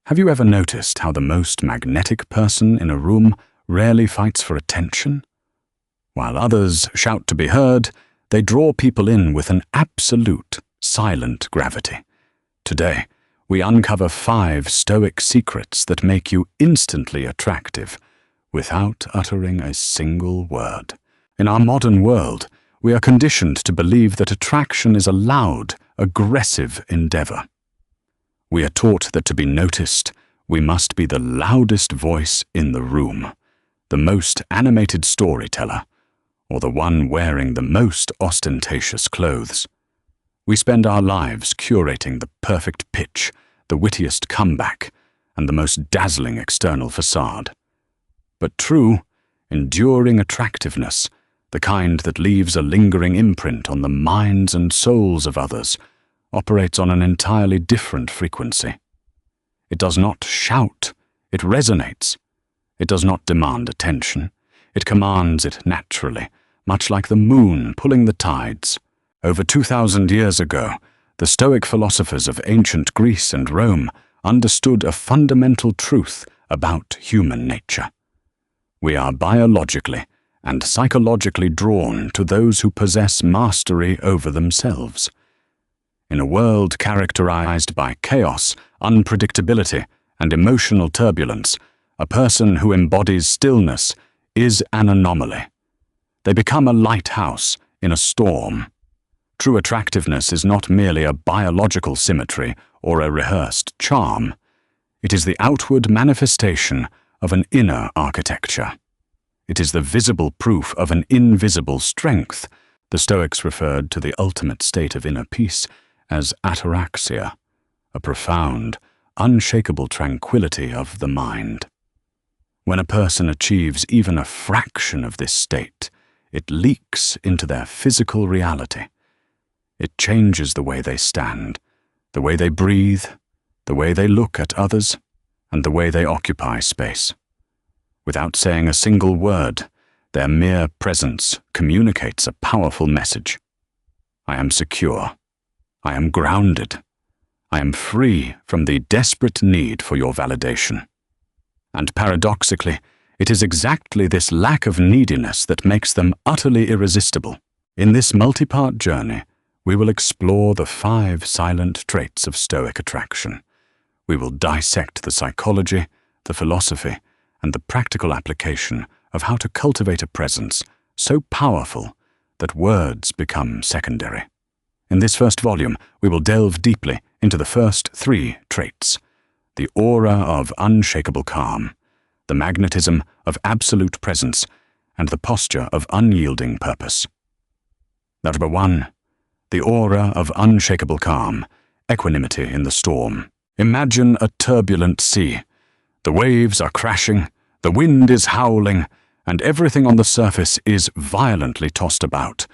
Have you ever noticed how the most magnetic person in a room rarely fights for attention? While others shout to be heard, they draw people in with an absolute, silent gravity. Today, we uncover 5 Stoic secrets that make you instantly attractive without uttering a single word. In our modern world, we are conditioned to believe that attraction is a loud, aggressive endeavor. We are taught that to be noticed, we must be the loudest voice in the room, the most animated storyteller, or the one wearing the most ostentatious clothes. We spend our lives curating the perfect pitch, the wittiest comeback, and the most dazzling external facade. But true, enduring attractiveness, the kind that leaves a lingering imprint on the minds and souls of others, operates on an entirely different frequency. It does not shout, it resonates. It does not demand attention, it commands it naturally, much like the moon pulling the tides. Over 2,000 years ago, the Stoic philosophers of ancient Greece and Rome understood a fundamental truth about human nature. We are biologically and psychologically drawn to those who possess mastery over themselves. In a world characterized by chaos, unpredictability, and emotional turbulence, a person who embodies stillness is an anomaly. They become a lighthouse in a storm. True attractiveness is not merely a biological symmetry or a rehearsed charm. It is the outward manifestation of an inner architecture. It is the visible proof of an invisible strength. The Stoics referred to the ultimate state of inner peace as ataraxia, a profound, unshakable tranquility of the mind. When a person achieves even a fraction of this state, it leaks into their physical reality. It changes the way they stand, the way they breathe, the way they look at others, and the way they occupy space. Without saying a single word, their mere presence communicates a powerful message. I am secure. I am grounded. I am free from the desperate need for your validation. And paradoxically, it is exactly this lack of neediness that makes them utterly irresistible. In this multi-part journey, we will explore the 5 silent traits of Stoic attraction. We will dissect the psychology, the philosophy, and the practical application of how to cultivate a presence so powerful that words become secondary. In this first volume, we will delve deeply into the first 3 traits: the aura of unshakable calm, the magnetism of absolute presence, and the posture of unyielding purpose. Number 1. The aura of unshakable calm, equanimity in the storm. Imagine a turbulent sea. The waves are crashing, the wind is howling, and everything on the surface is violently tossed about.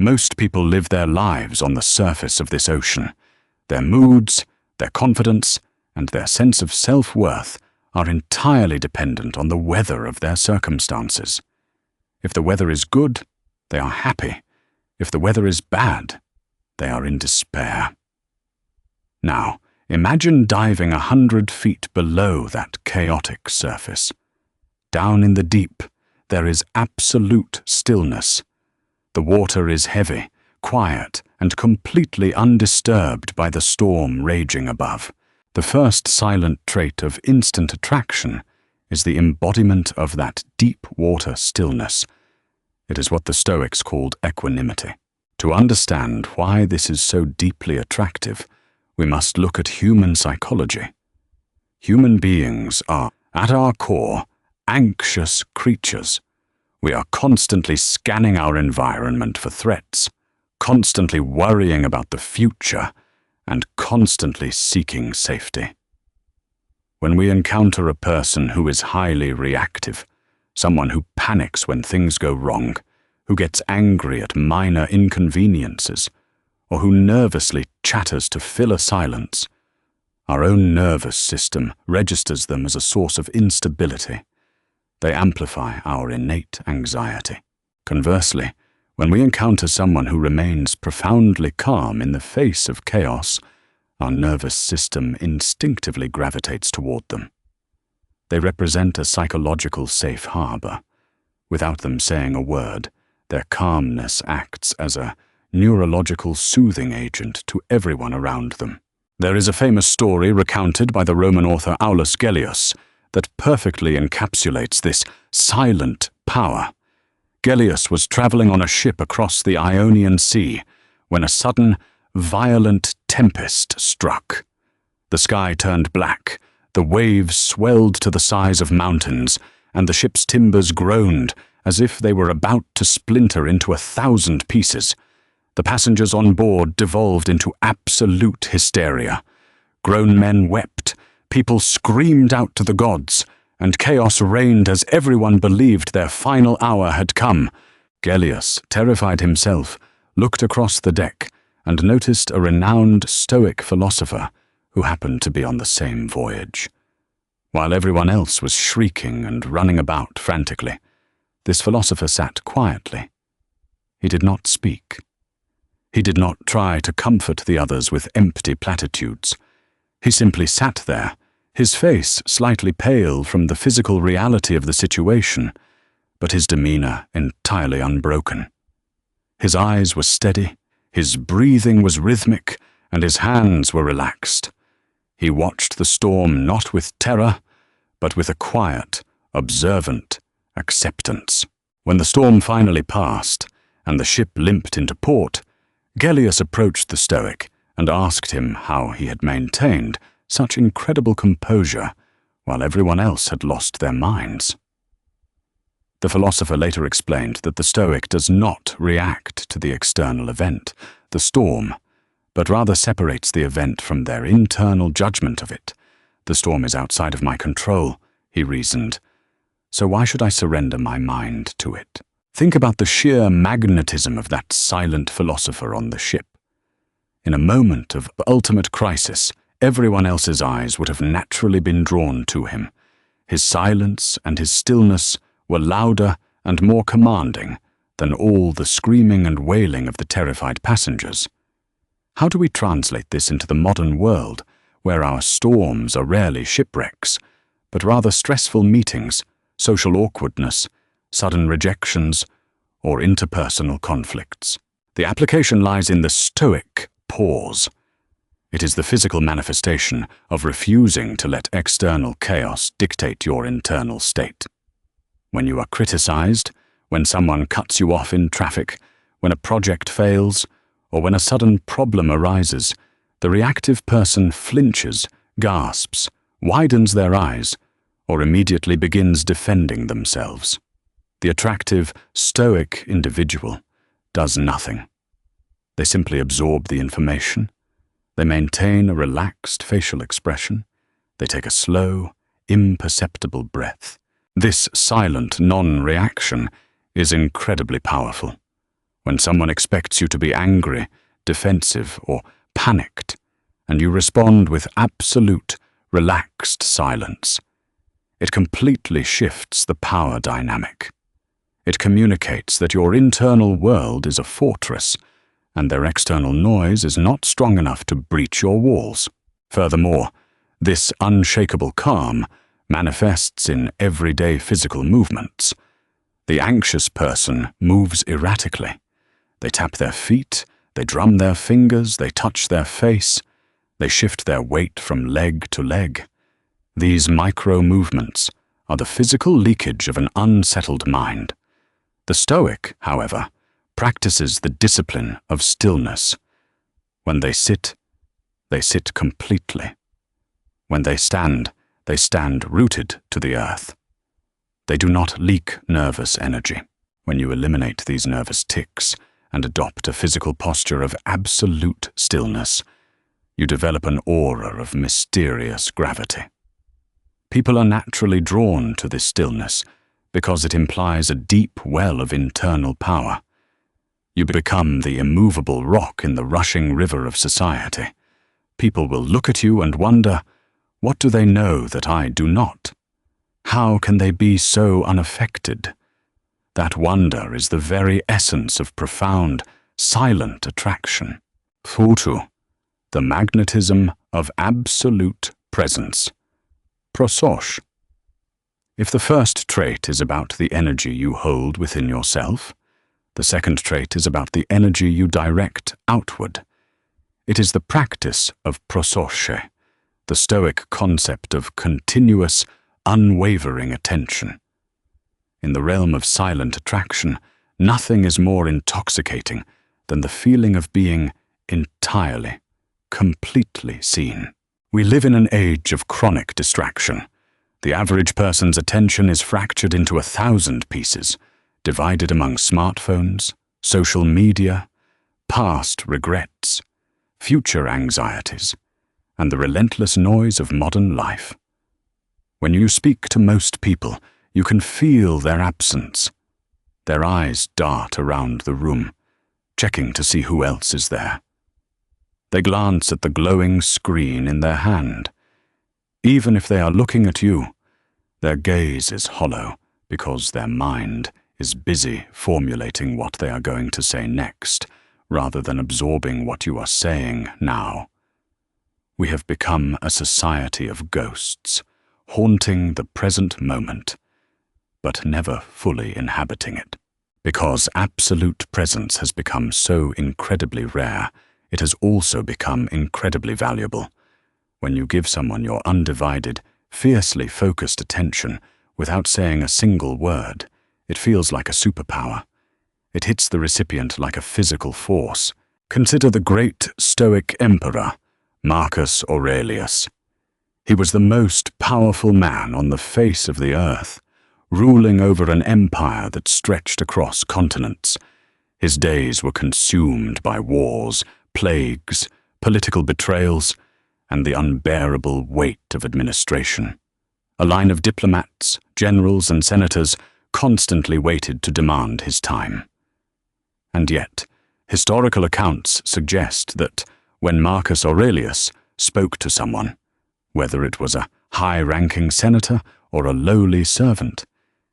Most people live their lives on the surface of this ocean. Their moods, their confidence, and their sense of self-worth are entirely dependent on the weather of their circumstances. If the weather is good, they are happy. If the weather is bad, they are in despair. Now, imagine diving 100 feet below that chaotic surface. Down in the deep, there is absolute stillness. The water is heavy, quiet, and completely undisturbed by the storm raging above. The first silent trait of instant attraction is the embodiment of that deep water stillness. It is what the Stoics called equanimity. To understand why this is so deeply attractive, we must look at human psychology. Human beings are, at our core, anxious creatures. We are constantly scanning our environment for threats, constantly worrying about the future, and constantly seeking safety. When we encounter a person who is highly reactive, someone who panics when things go wrong, who gets angry at minor inconveniences, or who nervously chatters to fill a silence, our own nervous system registers them as a source of instability. They amplify our innate anxiety. Conversely, when we encounter someone who remains profoundly calm in the face of chaos, Our nervous system instinctively gravitates toward them. They represent a psychological safe harbor. Without them saying a word, their calmness acts as a neurological soothing agent to everyone around them. There is a famous story recounted by the Roman author Aulus Gellius that perfectly encapsulates this silent power. Gellius was traveling on a ship across the Ionian Sea when a sudden, violent tempest struck. The sky turned black, the waves swelled to the size of mountains, and the ship's timbers groaned as if they were about to splinter into 1,000 pieces. The passengers on board devolved into absolute hysteria. Grown men wept, people screamed out to the gods, and chaos reigned as everyone believed their final hour had come. Gellius, terrified himself, looked across the deck and noticed a renowned Stoic philosopher who happened to be on the same voyage. While everyone else was shrieking and running about frantically, this philosopher sat quietly. He did not speak. He did not try to comfort the others with empty platitudes. He simply sat there, his face slightly pale from the physical reality of the situation, but his demeanor entirely unbroken. His eyes were steady, his breathing was rhythmic, and his hands were relaxed. He watched the storm not with terror, but with a quiet, observant acceptance. When the storm finally passed, and the ship limped into port, Gellius approached the Stoic and asked him how he had maintained such incredible composure while everyone else had lost their minds. The philosopher later explained that the Stoic does not react to the external event, the storm, but rather separates the event from their internal judgment of it. The storm is outside of my control, he reasoned, so why should I surrender my mind to it? Think about the sheer magnetism of that silent philosopher on the ship. In a moment of ultimate crisis, everyone else's eyes would have naturally been drawn to him. His silence and his stillness were louder and more commanding than all the screaming and wailing of the terrified passengers. How do we translate this into the modern world, where our storms are rarely shipwrecks, but rather stressful meetings, social awkwardness, sudden rejections, or interpersonal conflicts? The application lies in the Stoic pause. It is the physical manifestation of refusing to let external chaos dictate your internal state. When you are criticized, when someone cuts you off in traffic, when a project fails, or when a sudden problem arises, the reactive person flinches, gasps, widens their eyes, or immediately begins defending themselves. The attractive, Stoic individual does nothing. They simply absorb the information. They maintain a relaxed facial expression. They take a slow, imperceptible breath. This silent non-reaction is incredibly powerful. When someone expects you to be angry, defensive, or panicked, and you respond with absolute, relaxed silence, it completely shifts the power dynamic. It communicates that your internal world is a fortress, and their external noise is not strong enough to breach your walls. Furthermore, this unshakable calm manifests in everyday physical movements. The anxious person moves erratically. They tap their feet, they drum their fingers, they touch their face, they shift their weight from leg to leg. These micro-movements are the physical leakage of an unsettled mind. The Stoic, however, practices the discipline of stillness. When they sit completely. When they stand rooted to the earth. They do not leak nervous energy. When you eliminate these nervous tics and adopt a physical posture of absolute stillness, you develop an aura of mysterious gravity. People are naturally drawn to this stillness because it implies a deep well of internal power. You become the immovable rock in the rushing river of society. People will look at you and wonder, what do they know that I do not? How can they be so unaffected? That wonder is the very essence of profound, silent attraction. Futu, the magnetism of absolute presence. Prososh. If the first trait is about the energy you hold within yourself, the second trait is about the energy you direct outward. It is the practice of prososhe, the Stoic concept of continuous, unwavering attention. In the realm of silent attraction, nothing is more intoxicating than the feeling of being entirely, completely seen. We live in an age of chronic distraction. The average person's attention is fractured into 1,000 pieces, divided among smartphones, social media, past regrets, future anxieties, and the relentless noise of modern life. When you speak to most people, you can feel their absence. Their eyes dart around the room, checking to see who else is there. They glance at the glowing screen in their hand. Even if they are looking at you, their gaze is hollow because their mind is busy formulating what they are going to say next, rather than absorbing what you are saying now. We have become a society of ghosts, haunting the present moment, but never fully inhabiting it. Because absolute presence has become so incredibly rare, it has also become incredibly valuable. When you give someone your undivided, fiercely focused attention without saying a single word, it feels like a superpower. It hits the recipient like a physical force. Consider the great Stoic emperor, Marcus Aurelius. He was the most powerful man on the face of the earth, ruling over an empire that stretched across continents. His days were consumed by wars, plagues, political betrayals, and the unbearable weight of administration. A line of diplomats, generals, and senators constantly waited to demand his time. And yet, historical accounts suggest that when Marcus Aurelius spoke to someone, whether it was a high-ranking senator or a lowly servant,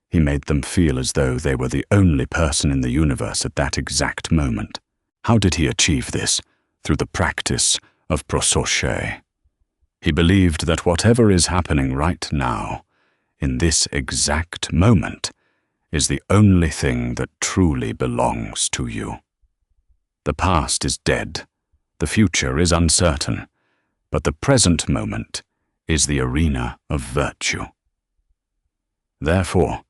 he made them feel as though they were the only person in the universe at that exact moment. How did he achieve this? Through the practice of prososhe. He believed that whatever is happening right now, in this exact moment, is the only thing that truly belongs to you. The past is dead, the future is uncertain, but the present moment is the arena of virtue. Therefore,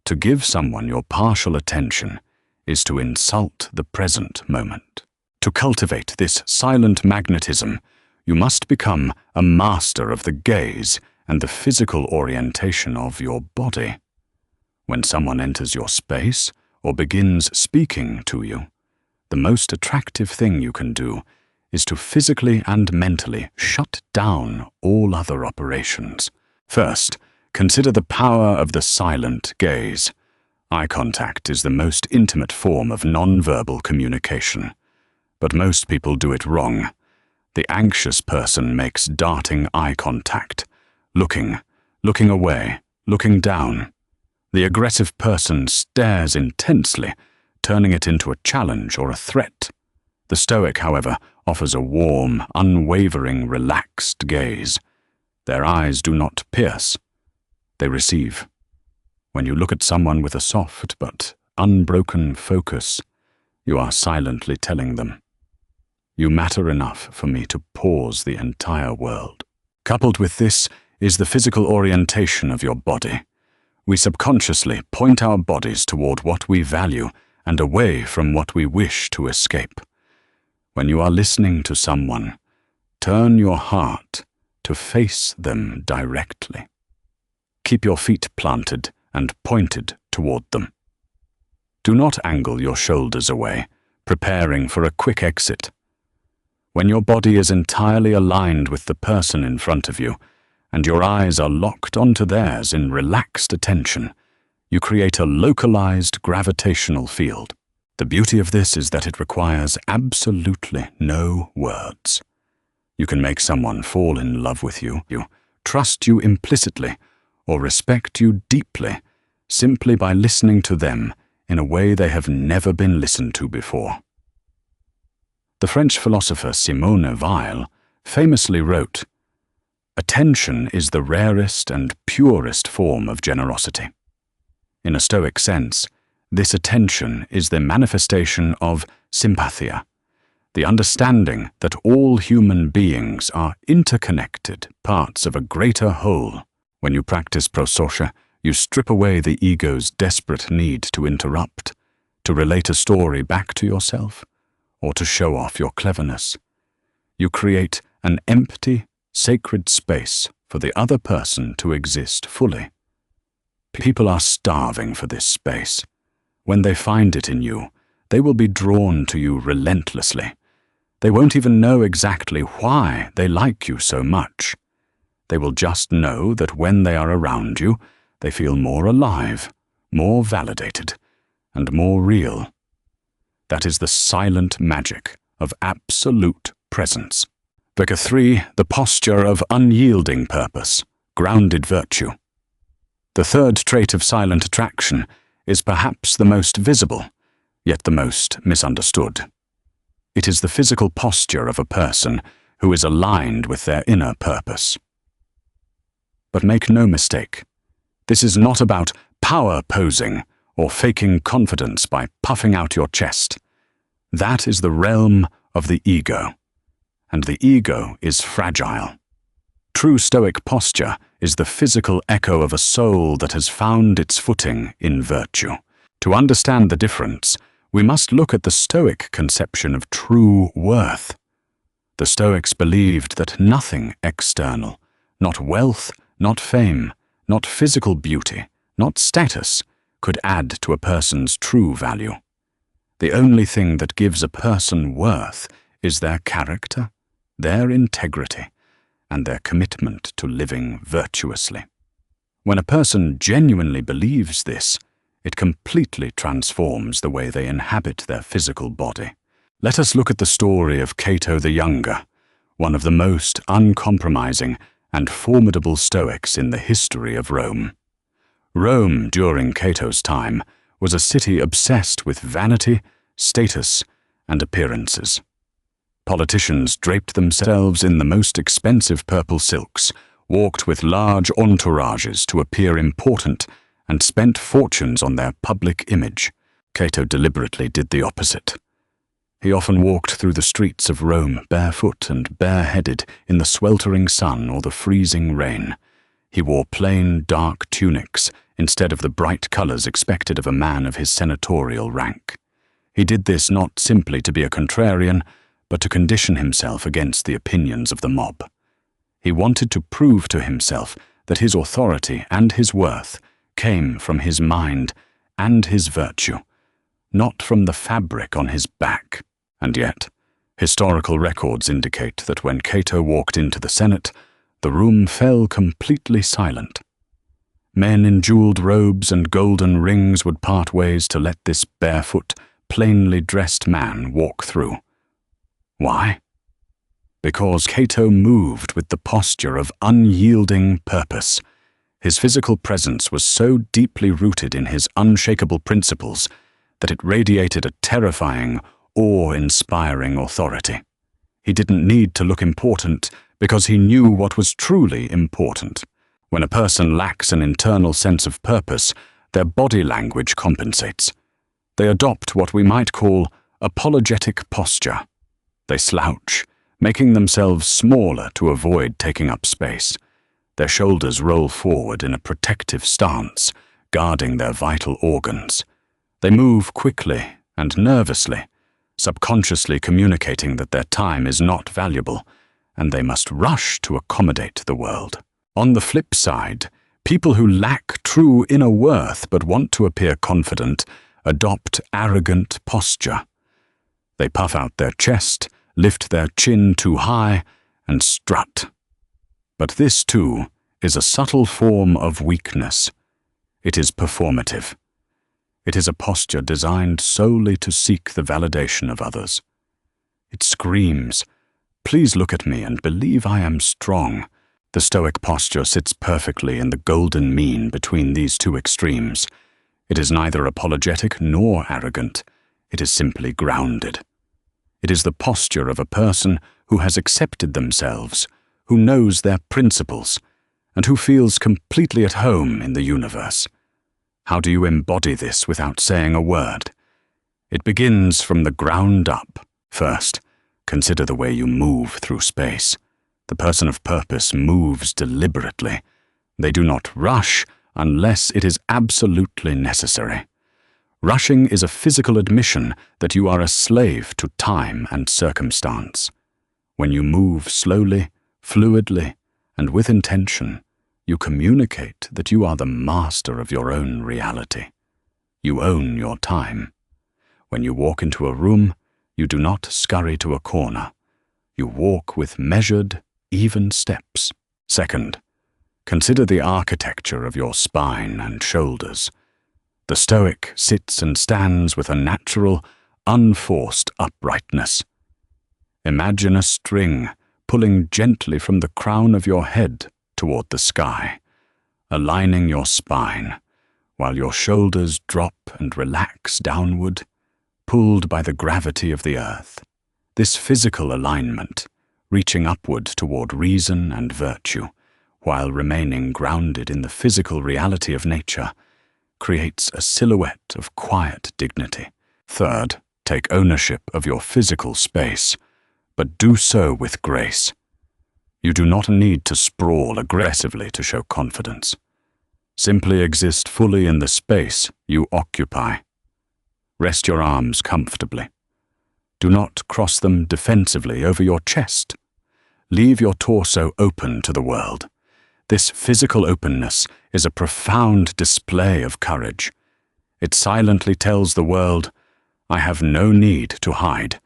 to give someone your partial attention is to insult the present moment. To cultivate this silent magnetism, you must become a master of the gaze and the physical orientation of your body. When someone enters your space or begins speaking to you, the most attractive thing you can do is to physically and mentally shut down all other operations. First, consider the power of the silent gaze. Eye contact is the most intimate form of non-verbal communication, but most people do it wrong. The anxious person makes darting eye contact, looking away, looking down. The aggressive person stares intensely, turning it into a challenge or a threat. The Stoic, however, offers a warm, unwavering, relaxed gaze. Their eyes do not pierce. They receive. When you look at someone with a soft but unbroken focus, you are silently telling them, "You matter enough for me to pause the entire world." Coupled with this is the physical orientation of your body. We subconsciously point our bodies toward what we value and away from what we wish to escape. When you are listening to someone, turn your heart to face them directly. Keep your feet planted and pointed toward them. Do not angle your shoulders away, preparing for a quick exit. When your body is entirely aligned with the person in front of you, and your eyes are locked onto theirs in relaxed attention, you create a localized gravitational field. The beauty of this is that it requires absolutely no words. You can make someone fall in love with you, trust you implicitly, or respect you deeply, simply by listening to them in a way they have never been listened to before. The French philosopher Simone Weil famously wrote, "Attention is the rarest and purest form of generosity." In a Stoic sense, this attention is the manifestation of sympathia, the understanding that all human beings are interconnected parts of a greater whole. When you practice prosocia, you strip away the ego's desperate need to interrupt, to relate a story back to yourself, or to show off your cleverness. You create an empty, sacred space for the other person to exist fully. People are starving for this space. When they find it in you, they will be drawn to you relentlessly. They won't even know exactly why they like you so much. They will just know that when they are around you, they feel more alive, more validated, and more real. That is the silent magic of absolute presence. Figure 3, the posture of unyielding purpose, grounded virtue. The third trait of silent attraction is perhaps the most visible, yet the most misunderstood. It is the physical posture of a person who is aligned with their inner purpose. But make no mistake, this is not about power posing or faking confidence by puffing out your chest. That is the realm of the ego, and the ego is fragile. True Stoic posture is the physical echo of a soul that has found its footing in virtue. To understand the difference, we must look at the Stoic conception of true worth. The Stoics believed that nothing external, not wealth, not fame, not physical beauty, not status, could add to a person's true value. The only thing that gives a person worth is their character, their integrity, and their commitment to living virtuously. When a person genuinely believes this, it completely transforms the way they inhabit their physical body. Let us look at the story of Cato the Younger, one of the most uncompromising and formidable Stoics in the history of Rome. Rome, during Cato's time, was a city obsessed with vanity, status, and appearances. Politicians draped themselves in the most expensive purple silks, walked with large entourages to appear important, and spent fortunes on their public image. Cato deliberately did the opposite. He often walked through the streets of Rome barefoot and bareheaded in the sweltering sun or the freezing rain. He wore plain, dark tunics instead of the bright colors expected of a man of his senatorial rank. He did this not simply to be a contrarian, but to condition himself against the opinions of the mob. He wanted to prove to himself that his authority and his worth came from his mind and his virtue, not from the fabric on his back. And yet, historical records indicate that when Cato walked into the Senate, the room fell completely silent. Men in jeweled robes and golden rings would part ways to let this barefoot, plainly dressed man walk through. Why? Because Cato moved with the posture of unyielding purpose. His physical presence was so deeply rooted in his unshakable principles that it radiated a terrifying, awe-inspiring authority. He didn't need to look important because he knew what was truly important. When a person lacks an internal sense of purpose, their body language compensates. They adopt what we might call apologetic posture. They slouch, making themselves smaller to avoid taking up space. Their shoulders roll forward in a protective stance, guarding their vital organs. They move quickly and nervously, subconsciously communicating that their time is not valuable, and they must rush to accommodate the world. On the flip side, people who lack true inner worth but want to appear confident adopt arrogant posture. They puff out their chest, lift their chin too high, and strut. But this, too, is a subtle form of weakness. It is performative. It is a posture designed solely to seek the validation of others. It screams, "Please look at me and believe I am strong." The Stoic posture sits perfectly in the golden mean between these two extremes. It is neither apologetic nor arrogant. It is simply grounded. It is the posture of a person who has accepted themselves, who knows their principles, and who feels completely at home in the universe. How do you embody this without saying a word? It begins from the ground up. First, consider the way you move through space. The person of purpose moves deliberately. They do not rush unless it is absolutely necessary. Rushing is a physical admission that you are a slave to time and circumstance. When you move slowly, fluidly, and with intention, you communicate that you are the master of your own reality. You own your time. When you walk into a room, you do not scurry to a corner. You walk with measured, even steps. Second, consider the architecture of your spine and shoulders. The Stoic sits and stands with a natural, unforced uprightness. Imagine a string pulling gently from the crown of your head toward the sky, aligning your spine, while your shoulders drop and relax downward, pulled by the gravity of the earth. This physical alignment, reaching upward toward reason and virtue, while remaining grounded in the physical reality of nature, creates a silhouette of quiet dignity. Third, take ownership of your physical space, but do so with grace. You do not need to sprawl aggressively to show confidence. Simply exist fully in the space you occupy. Rest your arms comfortably. Do not cross them defensively over your chest. Leave your torso open to the world. This physical openness is a profound display of courage. It silently tells the world, I have no need to hide,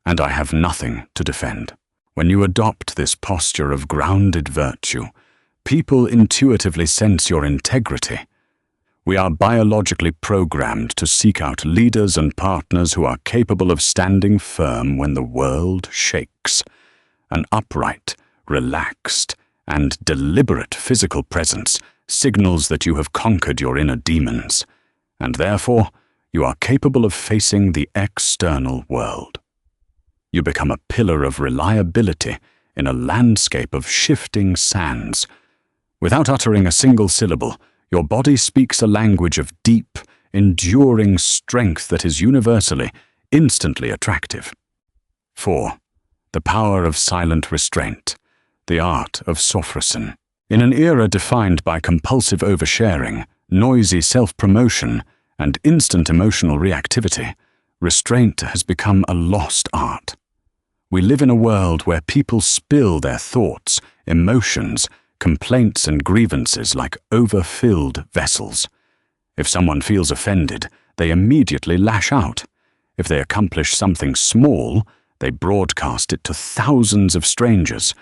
and I have nothing to defend. When you adopt this posture of grounded virtue, people intuitively sense your integrity. We are biologically programmed to seek out leaders and partners who are capable of standing firm when the world shakes. An upright, relaxed, and deliberate physical presence signals that you have conquered your inner demons, and therefore you are capable of facing the external world. You become a pillar of reliability in a landscape of shifting sands. Without uttering a single syllable, your body speaks a language of deep, enduring strength that is universally, instantly attractive. 4. The power of silent restraint, the art of sophrosin. In an era defined by compulsive oversharing, noisy self-promotion, and instant emotional reactivity, restraint has become a lost art. We live in a world where people spill their thoughts, emotions, complaints and grievances like overfilled vessels. If someone feels offended, they immediately lash out. If they accomplish something small, they broadcast it to thousands of strangers.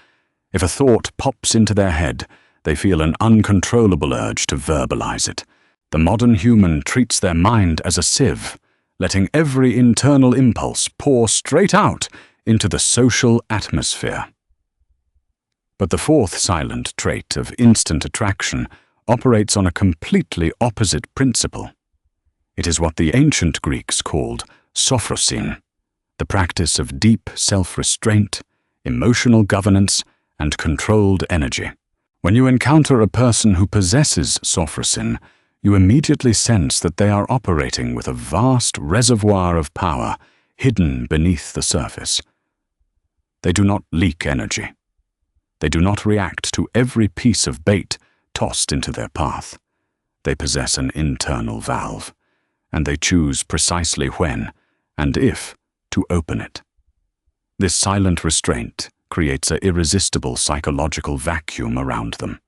If a thought pops into their head, they feel an uncontrollable urge to verbalize it. The modern human treats their mind as a sieve, letting every internal impulse pour straight out into the social atmosphere. But the fourth silent trait of instant attraction operates on a completely opposite principle. It is what the ancient Greeks called sophrosin, the practice of deep self-restraint, emotional governance, and controlled energy. When you encounter a person who possesses sophrosin, you immediately sense that they are operating with a vast reservoir of power hidden beneath the surface. They do not leak energy. They do not react to every piece of bait tossed into their path. They possess an internal valve, and they choose precisely when and if to open it. This silent restraint creates an irresistible psychological vacuum around them.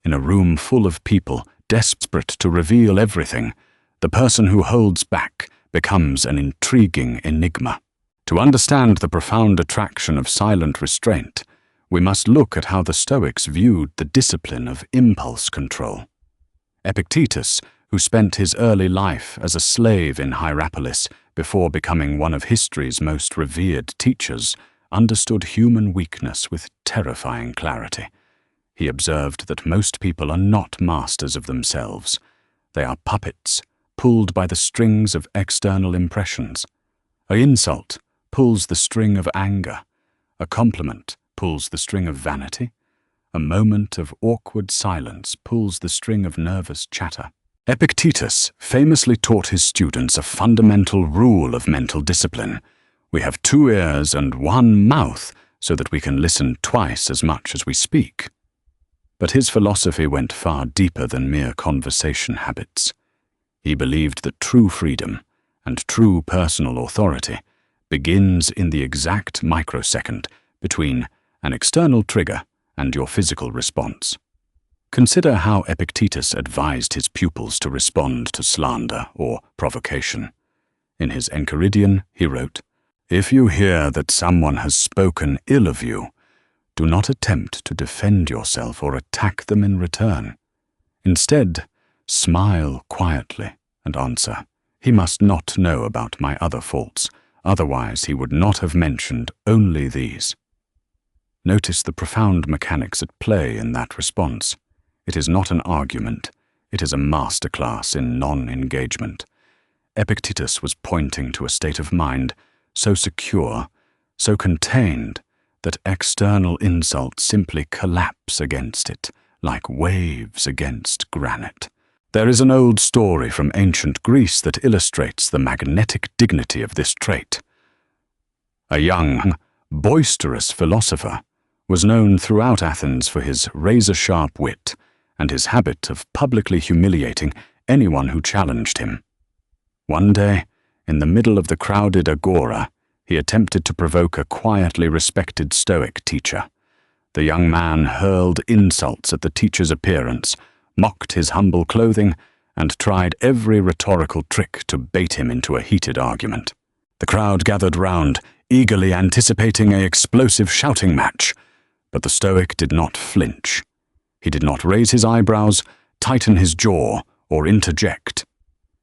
In a room full of people desperate to reveal everything, the person who holds back becomes an intriguing enigma. To understand the profound attraction of silent restraint, we must look at how the Stoics viewed the discipline of impulse control. Epictetus, who spent his early life as a slave in Hierapolis before becoming one of history's most revered teachers, understood human weakness with terrifying clarity. He observed that most people are not masters of themselves. They are puppets, pulled by the strings of external impressions. An insult pulls the string of anger. A compliment pulls the string of vanity. A moment of awkward silence pulls the string of nervous chatter. Epictetus famously taught his students a fundamental rule of mental discipline. We have 2 ears and 1 mouth so that we can listen twice as much as we speak. But his philosophy went far deeper than mere conversation habits. He believed that true freedom and true personal authority begins in the exact microsecond between an external trigger and your physical response. Consider how Epictetus advised his pupils to respond to slander or provocation. In his Enchiridion, he wrote, "If you hear that someone has spoken ill of you, do not attempt to defend yourself or attack them in return. Instead, smile quietly and answer, 'He must not know about my other faults, otherwise he would not have mentioned only these.'" Notice the profound mechanics at play in that response. It is not an argument. It is a masterclass in non-engagement. Epictetus was pointing to a state of mind so secure, so contained, that external insults simply collapse against it, like waves against granite. There is an old story from ancient Greece that illustrates the magnetic dignity of this trait. A young, boisterous philosopher was known throughout Athens for his razor-sharp wit and his habit of publicly humiliating anyone who challenged him. One day, in the middle of the crowded agora, he attempted to provoke a quietly respected Stoic teacher. The young man hurled insults at the teacher's appearance, mocked his humble clothing, and tried every rhetorical trick to bait him into a heated argument. The crowd gathered round, eagerly anticipating an explosive shouting match. But the Stoic did not flinch. He did not raise his eyebrows, tighten his jaw, or interject.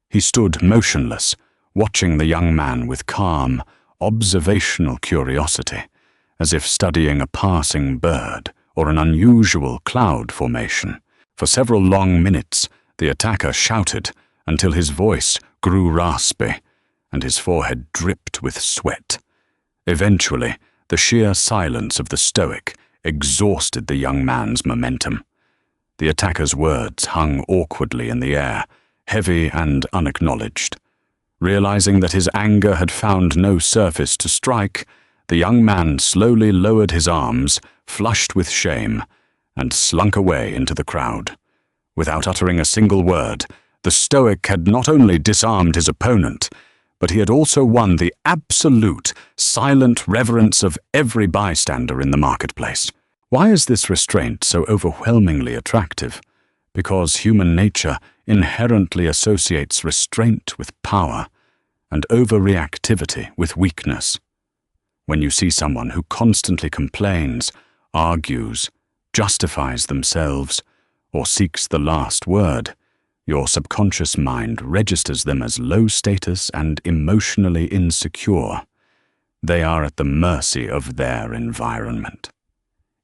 He stood motionless, watching the young man with calm, observational curiosity, as if studying a passing bird or an unusual cloud formation. For several long minutes, the attacker shouted until his voice grew raspy and his forehead dripped with sweat. Eventually, the sheer silence of the Stoic exhausted the young man's momentum. The attacker's words hung awkwardly in the air, heavy and unacknowledged. Realizing that his anger had found no surface to strike, the young man slowly lowered his arms, flushed with shame, and slunk away into the crowd. Without uttering a single word, the Stoic had not only disarmed his opponent, but he had also won the absolute, silent reverence of every bystander in the marketplace. Why is this restraint so overwhelmingly attractive? Because human nature inherently associates restraint with power and overreactivity with weakness. When you see someone who constantly complains, argues, justifies themselves, or seeks the last word, your subconscious mind registers them as low status and emotionally insecure. They are at the mercy of their environment.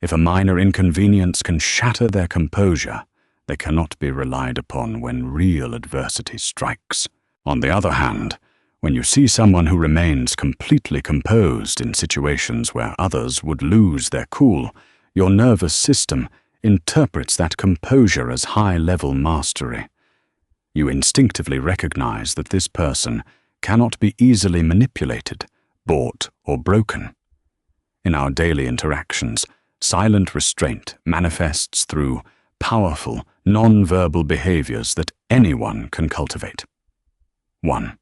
If a minor inconvenience can shatter their composure, they cannot be relied upon when real adversity strikes. On the other hand, when you see someone who remains completely composed in situations where others would lose their cool, your nervous system interprets that composure as high-level mastery. You instinctively recognize that this person cannot be easily manipulated, bought, or broken. In our daily interactions, silent restraint manifests through powerful, non-verbal behaviors that anyone can cultivate. 1.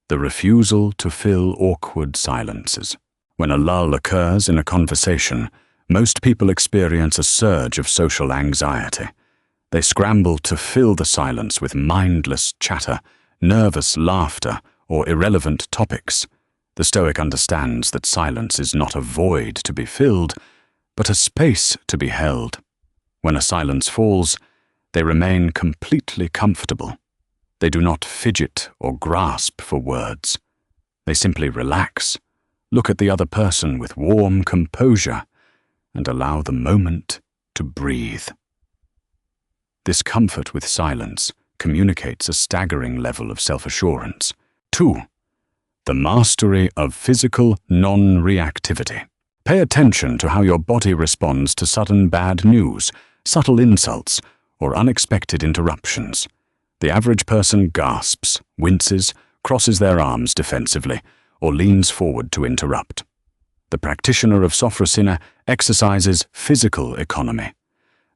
The refusal to fill awkward silences. When a lull occurs in a conversation, most people experience a surge of social anxiety. They scramble to fill the silence with mindless chatter, nervous laughter, or irrelevant topics. The Stoic understands that silence is not a void to be filled, but a space to be held. When a silence falls, they remain completely comfortable. They do not fidget or grasp for words. They simply relax, look at the other person with warm composure, and allow the moment to breathe. This comfort with silence communicates a staggering level of self-assurance. 2. The mastery of physical non-reactivity. Pay attention to how your body responds to sudden bad news, subtle insults, or unexpected interruptions. The average person gasps, winces, crosses their arms defensively, or leans forward to interrupt. The practitioner of sophrosine exercises physical economy.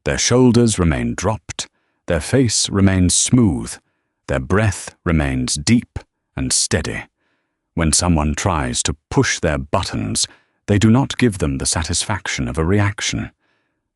Their shoulders remain dropped, their face remains smooth, their breath remains deep and steady. When someone tries to push their buttons, they do not give them the satisfaction of a reaction.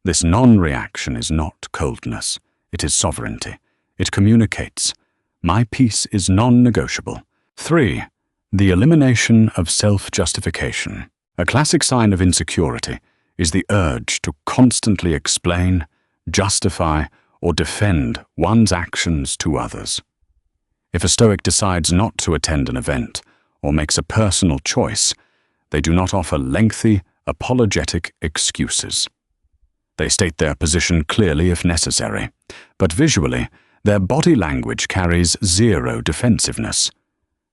This non-reaction is not coldness, it is sovereignty. It communicates, my peace is non-negotiable. 3. The elimination of self-justification. A classic sign of insecurity is the urge to constantly explain, justify, or defend one's actions to others. If a Stoic decides not to attend an event or makes a personal choice, they do not offer lengthy, apologetic excuses. They state their position clearly if necessary, but visually, their body language carries zero defensiveness.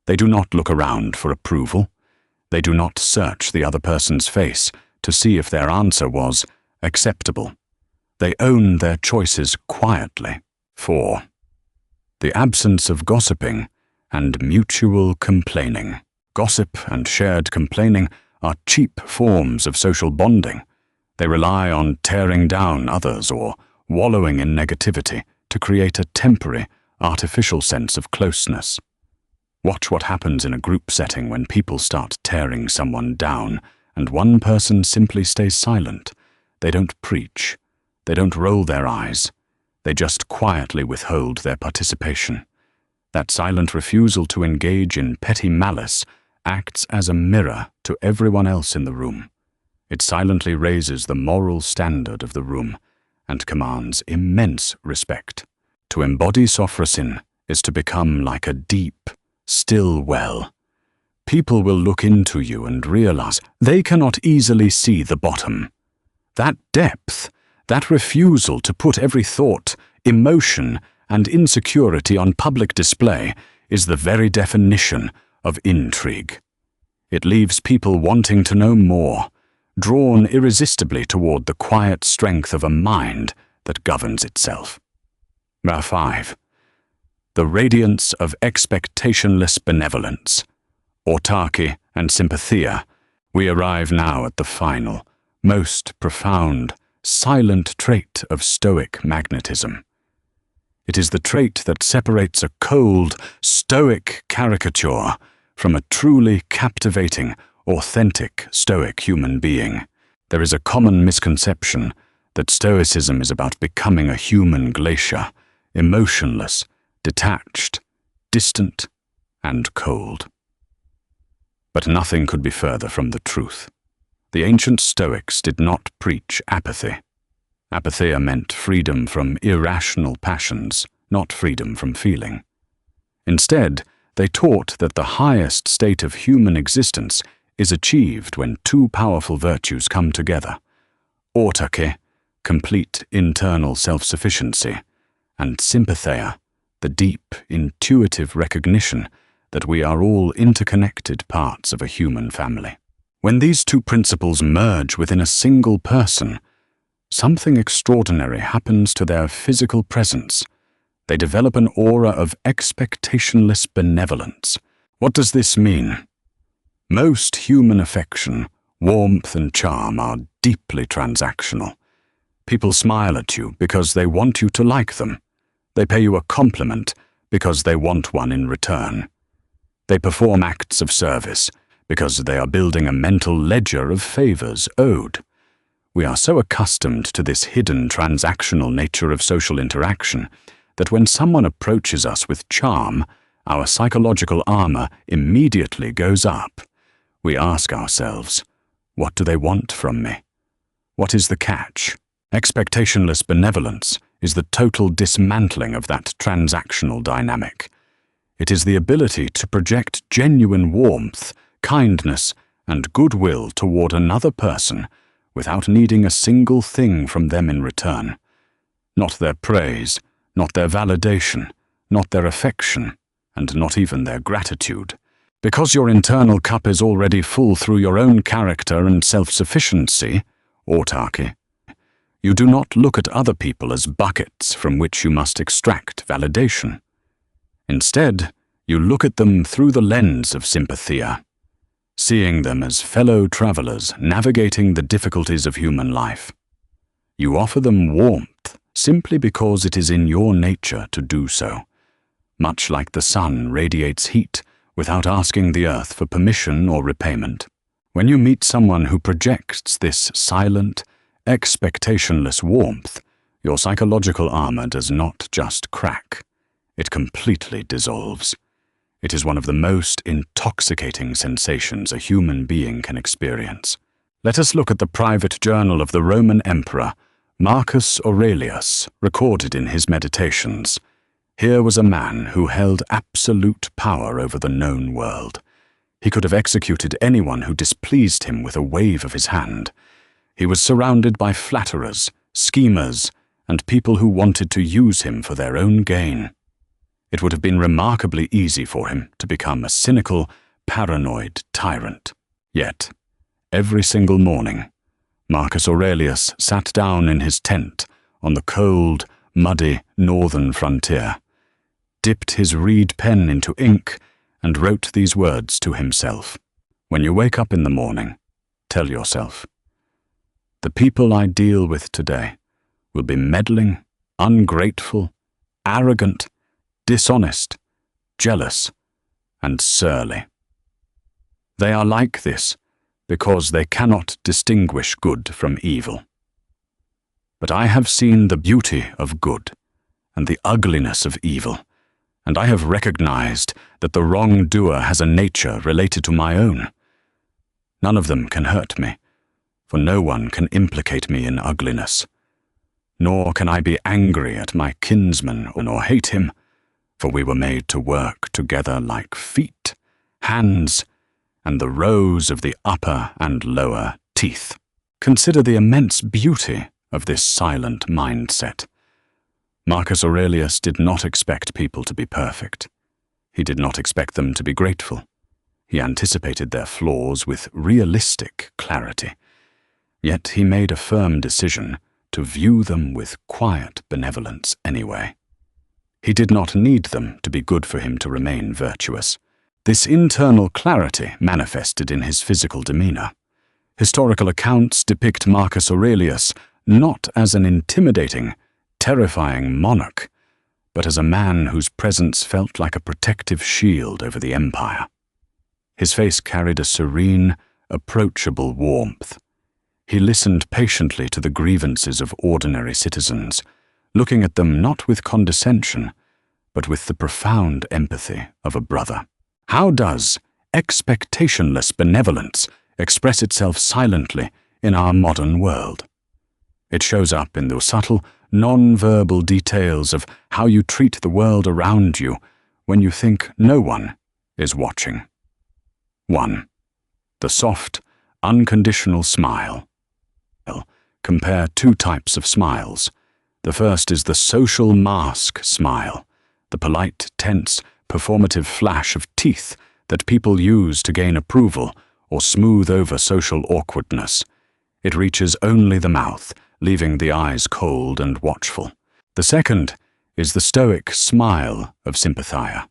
They do not look around for approval. They do not search the other person's face to see if their answer was acceptable. They own their choices quietly. 4. The absence of gossiping and mutual complaining. Gossip and shared complaining are cheap forms of social bonding. They rely on tearing down others or wallowing in negativity to create a temporary, artificial sense of closeness. Watch what happens in a group setting when people start tearing someone down and one person simply stays silent. They don't preach. They don't roll their eyes. They just quietly withhold their participation. That silent refusal to engage in petty malice acts as a mirror to everyone else in the room. It silently raises the moral standard of the room and commands immense respect. To embody sophrosine is to become like a deep, still well. People will look into you and realize they cannot easily see the bottom. That depth, that refusal to put every thought, emotion, and insecurity on public display is the very definition of intrigue. It leaves people wanting to know more, drawn irresistibly toward the quiet strength of a mind that governs itself. 5. The radiance of expectationless benevolence. Autarky and sympathia, we arrive now at the final, most profound, silent trait of Stoic magnetism. It is the trait that separates a cold, Stoic caricature from a truly captivating, authentic Stoic human being. There is a common misconception that Stoicism is about becoming a human glacier, emotionless, detached, distant, and cold. But nothing could be further from the truth. The ancient Stoics did not preach apathy. Apatheia meant freedom from irrational passions, not freedom from feeling. Instead, they taught that the highest state of human existence is achieved when two powerful virtues come together: autarky, complete internal self-sufficiency, and sympatheia, the deep, intuitive recognition that we are all interconnected parts of a human family. When these two principles merge within a single person, something extraordinary happens to their physical presence. They develop an aura of expectationless benevolence. What does this mean? Most human affection, warmth, and charm are deeply transactional. People smile at you because they want you to like them. They pay you a compliment because they want one in return. They perform acts of service because they are building a mental ledger of favors owed. We are so accustomed to this hidden transactional nature of social interaction that when someone approaches us with charm, our psychological armor immediately goes up. We ask ourselves, what do they want from me? What is the catch? Expectationless benevolence is the total dismantling of that transactional dynamic. It is the ability to project genuine warmth, kindness, and goodwill toward another person without needing a single thing from them in return. Not their praise, not their validation, not their affection, and not even their gratitude. Because your internal cup is already full through your own character and self-sufficiency, autarky, you do not look at other people as buckets from which you must extract validation. Instead, you look at them through the lens of sympathia, seeing them as fellow travelers navigating the difficulties of human life. You offer them warmth simply because it is in your nature to do so, much like the sun radiates heat without asking the earth for permission or repayment. When you meet someone who projects this silent, expectationless warmth, your psychological armor does not just crack, it completely dissolves. It is one of the most intoxicating sensations a human being can experience. Let us look at the private journal of the Roman Emperor Marcus Aurelius, recorded in his Meditations. Here was a man who held absolute power over the known world. He could have executed anyone who displeased him with a wave of his hand. He was surrounded by flatterers, schemers, and people who wanted to use him for their own gain. It would have been remarkably easy for him to become a cynical, paranoid tyrant. Yet, every single morning, Marcus Aurelius sat down in his tent on the cold, muddy northern frontier, dipped his reed pen into ink, and wrote these words to himself. When you wake up in the morning, tell yourself, "The people I deal with today will be meddling, ungrateful, arrogant, dishonest, jealous, and surly. They are like this because they cannot distinguish good from evil. But I have seen the beauty of good and the ugliness of evil, and I have recognized that the wrongdoer has a nature related to my own. None of them can hurt me, for no one can implicate me in ugliness. Nor can I be angry at my kinsman or hate him, for we were made to work together like feet, hands, and the rows of the upper and lower teeth." Consider the immense beauty of this silent mindset. Marcus Aurelius did not expect people to be perfect. He did not expect them to be grateful. He anticipated their flaws with realistic clarity. Yet he made a firm decision to view them with quiet benevolence anyway. He did not need them to be good for him to remain virtuous. This internal clarity manifested in his physical demeanor. Historical accounts depict Marcus Aurelius not as an intimidating, terrifying monarch, but as a man whose presence felt like a protective shield over the empire. His face carried a serene, approachable warmth. He listened patiently to the grievances of ordinary citizens, looking at them not with condescension, but with the profound empathy of a brother. How does expectationless benevolence express itself silently in our modern world? It shows up in the subtle, non-verbal details of how you treat the world around you when you think no one is watching. 1. The soft, unconditional smile. Compare two types of smiles. The first is the social mask smile, the polite, tense, performative flash of teeth that people use to gain approval or smooth over social awkwardness. It reaches only the mouth, leaving the eyes cold and watchful. The second is the Stoic smile of sympathia.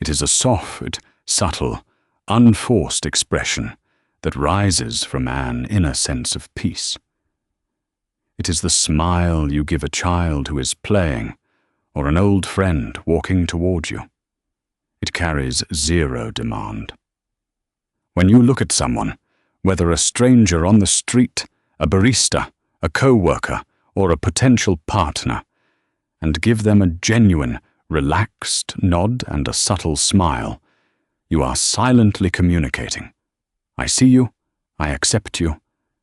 It is a soft, subtle, unforced expression that rises from an inner sense of peace. It is the smile you give a child who is playing, or an old friend walking toward you. It carries zero demand. When you look at someone, whether a stranger on the street, a barista, a co-worker, or a potential partner, and give them a genuine, relaxed nod and a subtle smile, you are silently communicating. I see you, I accept you,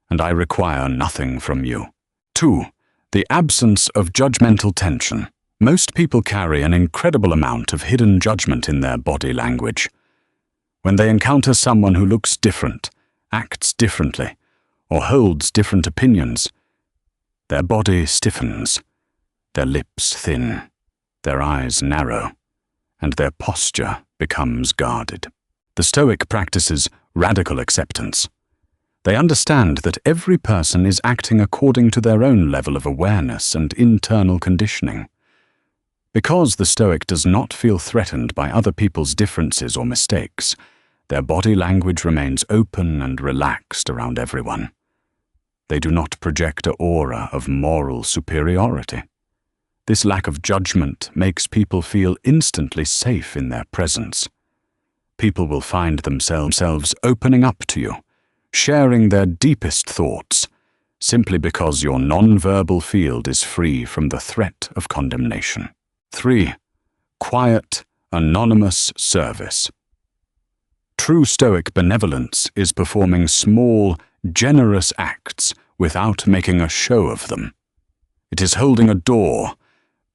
and I require nothing from you. 2. The absence of judgmental tension. Most people carry an incredible amount of hidden judgment in their body language. When they encounter someone who looks different, acts differently, or holds different opinions, their body stiffens, their lips thin, their eyes narrow, and their posture becomes guarded. The Stoic practices radical acceptance. They understand that every person is acting according to their own level of awareness and internal conditioning. Because the Stoic does not feel threatened by other people's differences or mistakes, their body language remains open and relaxed around everyone. They do not project an aura of moral superiority. This lack of judgment makes people feel instantly safe in their presence. People will find themselves opening up to you, sharing their deepest thoughts, simply because your non-verbal field is free from the threat of condemnation. 3. Quiet, anonymous service. True Stoic benevolence is performing small, generous acts without making a show of them. It is holding a door,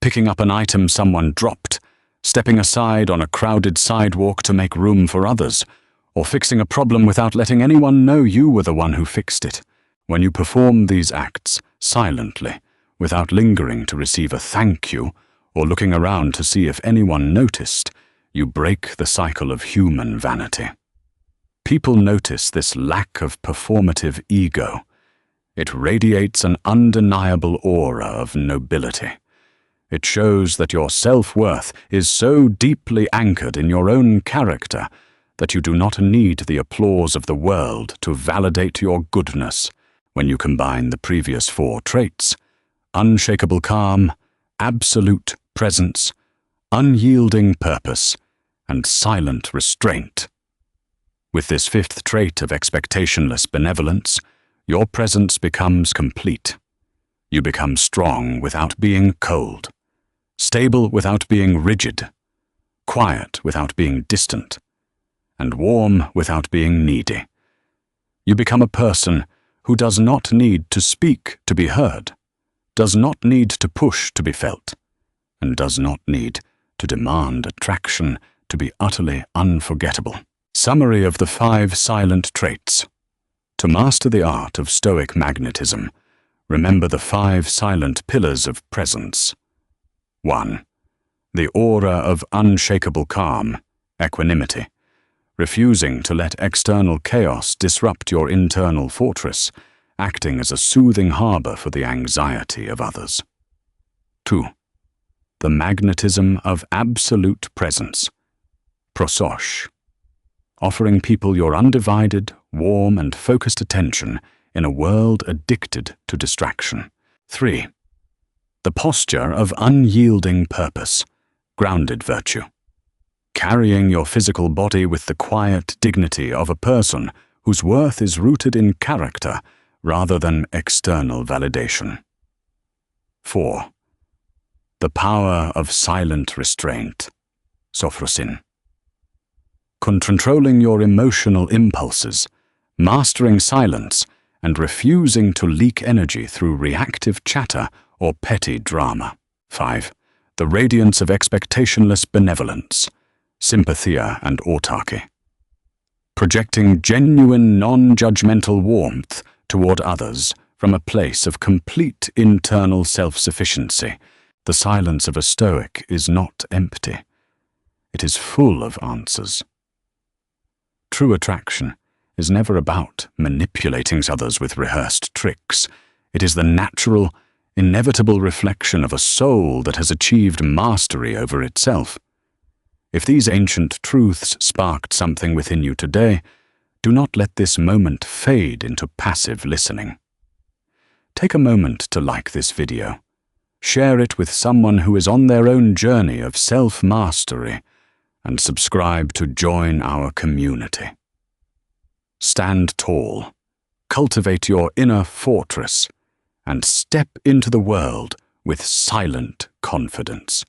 picking up an item someone dropped, stepping aside on a crowded sidewalk to make room for others, or fixing a problem without letting anyone know you were the one who fixed it. When you perform these acts silently, without lingering to receive a thank you, or looking around to see if anyone noticed, you break the cycle of human vanity. People notice this lack of performative ego. It radiates an undeniable aura of nobility. It shows that your self-worth is so deeply anchored in your own character that you do not need the applause of the world to validate your goodness. When you combine the previous 4 traits, unshakable calm, absolute presence, unyielding purpose, and silent restraint. With this 5th trait of expectationless benevolence, your presence becomes complete. You become strong without being cold, stable without being rigid, quiet without being distant, and warm without being needy. You become a person who does not need to speak to be heard, does not need to push to be felt, and does not need to demand attraction to be utterly unforgettable. Summary of the 5 silent traits. To master the art of Stoic magnetism, remember the 5 silent pillars of presence. 1. The aura of unshakable calm, equanimity, refusing to let external chaos disrupt your internal fortress, acting as a soothing harbor for the anxiety of others. 2. The magnetism of absolute presence, prosos, offering people your undivided, warm and focused attention in a world addicted to distraction. 3. The posture of unyielding purpose, grounded virtue, carrying your physical body with the quiet dignity of a person whose worth is rooted in character rather than external validation. 4. The power of silent restraint, sophrosin, controlling your emotional impulses, mastering silence, and refusing to leak energy through reactive chatter or petty drama. 5. The radiance of expectationless benevolence, sympathia and autarky, projecting genuine non-judgmental warmth toward others from a place of complete internal self-sufficiency. The silence of a Stoic is not empty. It is full of answers. True attraction is never about manipulating others with rehearsed tricks. It is the natural, inevitable reflection of a soul that has achieved mastery over itself. If these ancient truths sparked something within you today, do not let this moment fade into passive listening. Take a moment to like this video. Share it with someone who is on their own journey of self-mastery, and subscribe to join our community. Stand tall, cultivate your inner fortress, and step into the world with silent confidence.